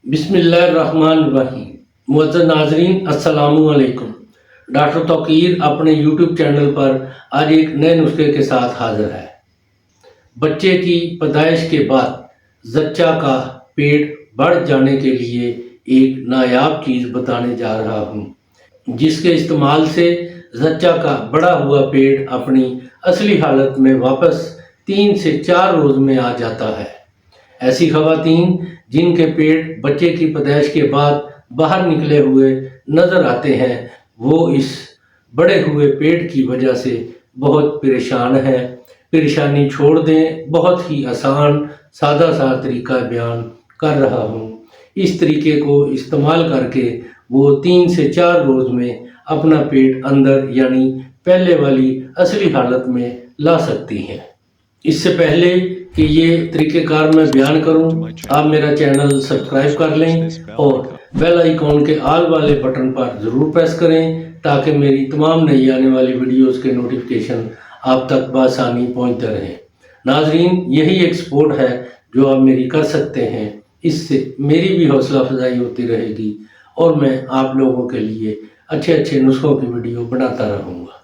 بسم اللہ الرحمن الرحیم۔ معزز ناظرین السلام علیکم۔ ڈاکٹر توقیر اپنے یوٹیوب چینل پر آج ایک نئے نسخے کے ساتھ حاضر ہے۔ بچے کی پیدائش کے بعد زچہ کا پیٹ بڑھ جانے کے لیے ایک نایاب چیز بتانے جا رہا ہوں، جس کے استعمال سے زچہ کا بڑا ہوا پیٹ اپنی اصلی حالت میں واپس 3 سے 4 روز میں آ جاتا ہے۔ ایسی خواتین جن کے پیٹ بچے کی پیدائش کے بعد باہر نکلے ہوئے نظر آتے ہیں، وہ اس بڑے ہوئے پیٹ کی وجہ سے بہت پریشان ہیں۔ پریشانی چھوڑ دیں، بہت ہی آسان سادہ سا طریقہ بیان کر رہا ہوں۔ اس طریقے کو استعمال کر کے وہ 3 سے 4 روز میں اپنا پیٹ اندر یعنی پہلے والی اصلی حالت میں لا سکتی ہیں۔ اس سے پہلے کہ یہ طریقہ کار میں بیان کروں، آپ میرا چینل سبسکرائب کر لیں اور بیل آئیکن کے آل والے بٹن پر ضرور پریس کریں تاکہ میری تمام نئی آنے والی ویڈیوز کے نوٹیفیکیشن آپ تک بآسانی پہنچتے رہیں۔ ناظرین، یہی ایک سپورٹ ہے جو آپ میری کر سکتے ہیں۔ اس سے میری بھی حوصلہ افزائی ہوتی رہے گی اور میں آپ لوگوں کے لیے اچھے نسخوں کی ویڈیو بناتا رہوں گا۔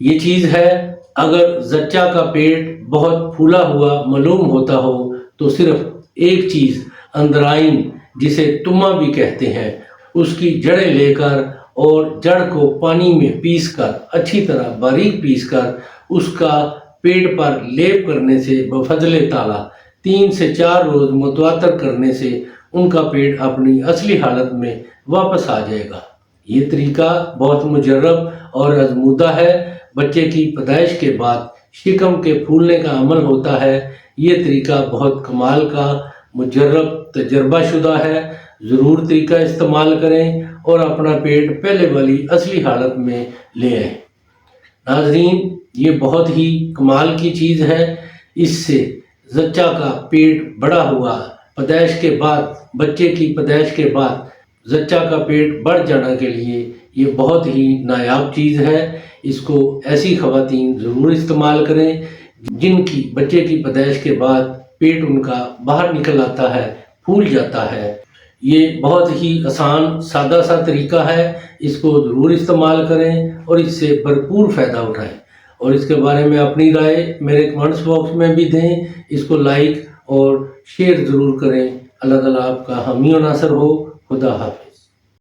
یہ چیز ہے، اگر زچہ کا پیٹ بہت پھولا ہوا معلوم ہوتا ہو تو صرف ایک چیز اندرائن، جسے تما بھی کہتے ہیں، اس کی جڑیں لے کر اور جڑ کو پانی میں پیس کر اچھی طرح باریک پیس کر اس کا پیٹ پر لیپ کرنے سے بفضل تعالی 3 سے 4 روز متواتر کرنے سے ان کا پیٹ اپنی اصلی حالت میں واپس آ جائے گا۔ یہ طریقہ بہت مجرب اور آزمودہ ہے۔ بچے کی پیدائش کے بعد شکم کے پھولنے کا عمل ہوتا ہے۔ یہ طریقہ بہت کمال کا مجرب تجربہ شدہ ہے۔ ضرور طریقہ استعمال کریں اور اپنا پیٹ پہلے والی اصلی حالت میں لے آئیں۔ ناظرین، یہ بہت ہی کمال کی چیز ہے۔ اس سے زچہ کا پیٹ بڑا ہوا پیدائش کے بعد، بچے کی پیدائش کے بعد زچہ کا پیٹ بڑھ جانے کے لیے یہ بہت ہی نایاب چیز ہے۔ اس کو ایسی خواتین ضرور استعمال کریں جن کی بچے کی پیدائش کے بعد پیٹ ان کا باہر نکل آتا ہے، پھول جاتا ہے۔ یہ بہت ہی آسان سادہ سا طریقہ ہے۔ اس کو ضرور استعمال کریں اور اس سے بھرپور فائدہ اٹھائیں، اور اس کے بارے میں اپنی رائے میرے کمنٹس باکس میں بھی دیں۔ اس کو لائک اور شیئر ضرور کریں۔ اللہ تعالیٰ آپ کا حامی و ناصر ہو۔ خدا حافظ۔